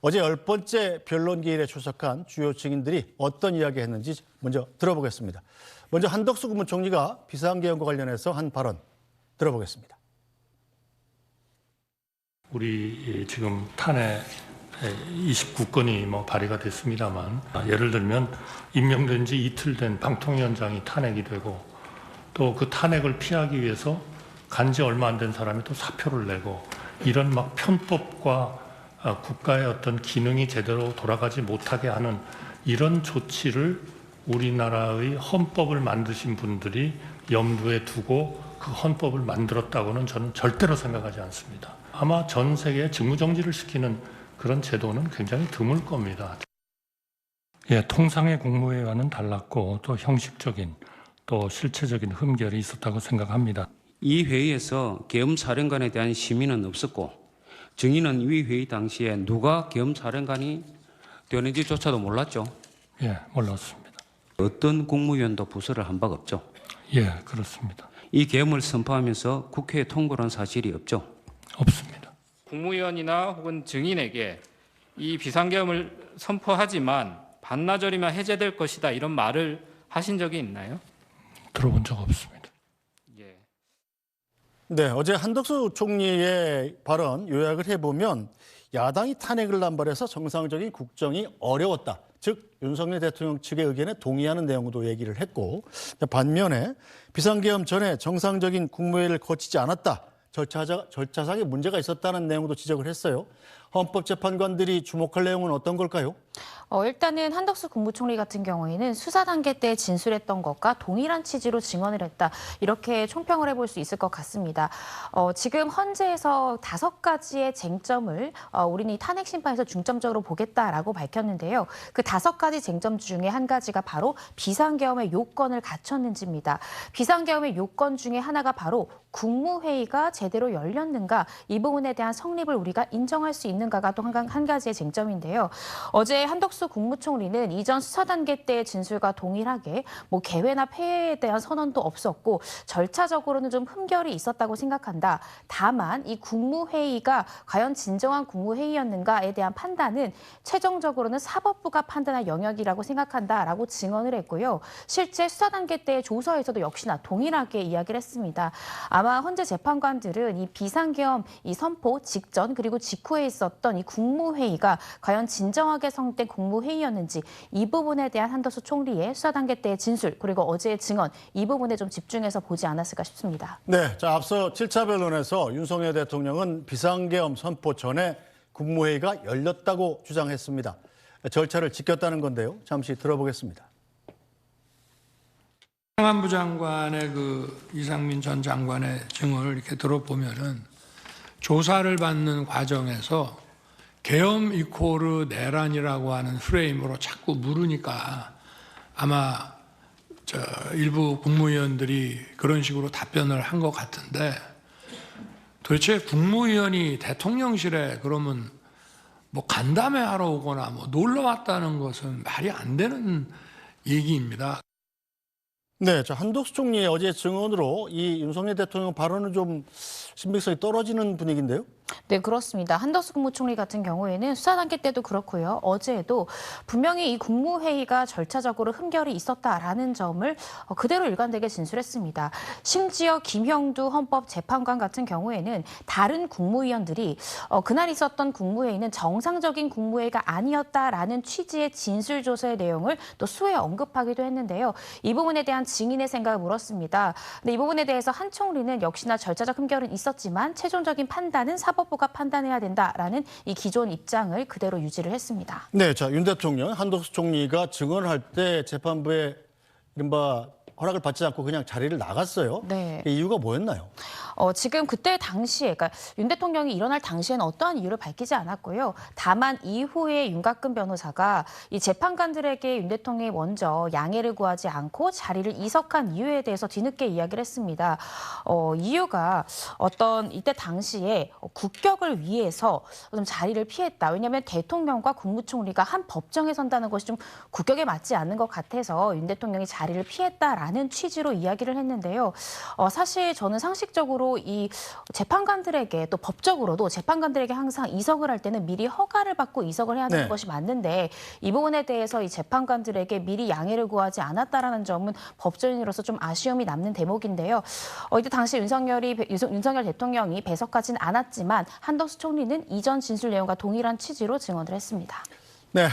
어제 10번째 변론기일에 출석한 주요 증인들이 어떤 이야기 했는지 먼저 들어보겠습니다. 먼저 한덕수 국무총리가 비상계엄과 관련해서 한 발언 들어보겠습니다. 우리 지금 탄핵 29건이 발의가 됐습니다만, 예를 들면 임명된 지 이틀 된 방통위원장이 탄핵이 되고, 또 그 탄핵을 피하기 위해서 간지 얼마 안 된 사람이 또 사표를 내고, 이런 편법과 국가의 어떤 기능이 제대로 돌아가지 못하게 하는 이런 조치를 우리나라의 헌법을 만드신 분들이 염두에 두고 그 헌법을 만들었다고는 저는 절대로 생각하지 않습니다. 아마 전 세계에 직무정지를 시키는 그런 제도는 굉장히 드물 겁니다. 통상의 국무회의와는 달랐고 또 형식적인 또 실체적인 흠결이 있었다고 생각합니다. 이 회의에서 계엄사령관에 대한 심의는 없었고 증인은 이 회의 당시에 누가 계엄사령관이 되는지조차도 몰랐죠. 몰랐습니다. 어떤 국무위원도 부서를 한 바가 없죠. 그렇습니다. 이 계엄을 선포하면서 국회에 통보를 한 사실이 없죠. 없습니다. 국무위원이나 혹은 증인에게 이 비상계엄을 선포하지만 반나절이면 해제될 것이다 이런 말을 하신 적이 있나요? 들어본 적 없습니다. 네, 어제 한덕수 총리의 발언 요약을 해보면 야당이 탄핵을 남발해서 정상적인 국정이 어려웠다. 즉 윤석열 대통령 측의 의견에 동의하는 내용도 얘기를 했고, 반면에 비상계엄 전에 정상적인 국무회의를 거치지 않았다. 절차상의 문제가 있었다는 내용도 지적을 했어요. 헌법재판관들이 주목할 내용은 어떤 걸까요? 일단은 한덕수 국무총리 같은 경우에는 수사 단계 때 진술했던 것과 동일한 취지로 증언을 했다. 이렇게 총평을 해볼 수 있을 것 같습니다. 지금 헌재에서 5가지의 쟁점을 우리는 이 탄핵 심판에서 중점적으로 보겠다라고 밝혔는데요. 그 5가지 쟁점 중에 한 가지가 바로 비상계엄의 요건을 갖췄는지입니다. 비상계엄의 요건 중에 하나가 바로 국무회의가 제대로 열렸는가, 이 부분에 대한 성립을 우리가 인정할 수 있는가가 또 한 가지의 쟁점인데요. 어제 한덕수 국무총리는 이전 수사 단계 때의 진술과 동일하게 개회나 폐회에 대한 선언도 없었고 절차적으로는 좀 흠결이 있었다고 생각한다. 다만 이 국무회의가 과연 진정한 국무회의였는가에 대한 판단은 최종적으로는 사법부가 판단할 영역이라고 생각한다라고 증언을 했고요. 실제 수사 단계 때의 조서에서도 역시나 동일하게 이야기를 했습니다. 아마 헌재 재판관들은 이 비상계엄 이 선포 직전 그리고 직후에 있었던 이 국무회의가 과연 진정하게 성립된 국무회의였는지, 이 부분에 대한 한덕수 총리의 수사 단계 때의 진술 그리고 어제의 증언, 이 부분에 좀 집중해서 보지 않았을까 싶습니다. 네, 자 앞서 7차 변론에서 윤석열 대통령은 비상계엄 선포 전에 국무회의가 열렸다고 주장했습니다. 절차를 지켰다는 건데요. 잠시 들어보겠습니다. 행안부 장관의 이상민 전 장관의 증언을 이렇게 들어보면은 조사를 받는 과정에서 계엄 이코르 내란이라고 하는 프레임으로 자꾸 물으니까 아마 일부 국무위원들이 그런 식으로 답변을 한 것 같은데, 도대체 국무위원이 대통령실에 그러면 간담회 하러 오거나 놀러 왔다는 것은 말이 안 되는 얘기입니다. 네, 자 한덕수 총리의 어제 증언으로 이 윤석열 대통령 발언은 좀 신빙성이 떨어지는 분위기인데요? 네, 그렇습니다. 한덕수 국무총리 같은 경우에는 수사 단계 때도 그렇고요. 어제도 분명히 이 국무회의가 절차적으로 흠결이 있었다라는 점을 그대로 일관되게 진술했습니다. 심지어 김형두 헌법재판관 같은 경우에는 다른 국무위원들이 그날 있었던 국무회의는 정상적인 국무회의가 아니었다라는 취지의 진술조서의 내용을 또 수에 언급하기도 했는데요. 이 부분에 대한 증인의 생각을 물었습니다. 근데 이 부분에 대해서 한 총리는 역시나 절차적 흠결은 있었지만 최종적인 판단은 사법부가 판단해야 된다라는 이 기존 입장을 그대로 유지를 했습니다. 네, 자 윤 대통령, 한덕수 총리가 증언을 할 때 재판부에 이른바 허락을 받지 않고 그냥 자리를 나갔어요. 네. 이유가 뭐였나요? 지금 그때 당시에, 그러니까 윤 대통령이 일어날 당시에는 어떠한 이유를 밝히지 않았고요. 다만 이후에 윤곽근 변호사가 이 재판관들에게 윤 대통령이 먼저 양해를 구하지 않고 자리를 이석한 이유에 대해서 뒤늦게 이야기를 했습니다. 이유가 이때 당시에 국격을 위해서 좀 자리를 피했다. 왜냐하면 대통령과 국무총리가 한 법정에 선다는 것이 좀 국격에 맞지 않는 것 같아서 윤 대통령이 자리를 피했다라는 않은 취지로 이야기를 했는데요. 사실 저는 상식적으로 이 재판관들에게 또 법적으로도 재판관들에게 항상 이석을 할 때는 미리 허가를 받고 이석을 해야 되는 네. 것이 맞는데 이 부분에 대해서 이 재판관들에게 미리 양해를 구하지 않았다라는 점은 법조인으로서 좀 아쉬움이 남는 대목인데요. 이때 당시 윤석열 대통령이 배석하진 않았지만 한덕수 총리는 이전 진술 내용과 동일한 취지로 증언을 했습니다. 네,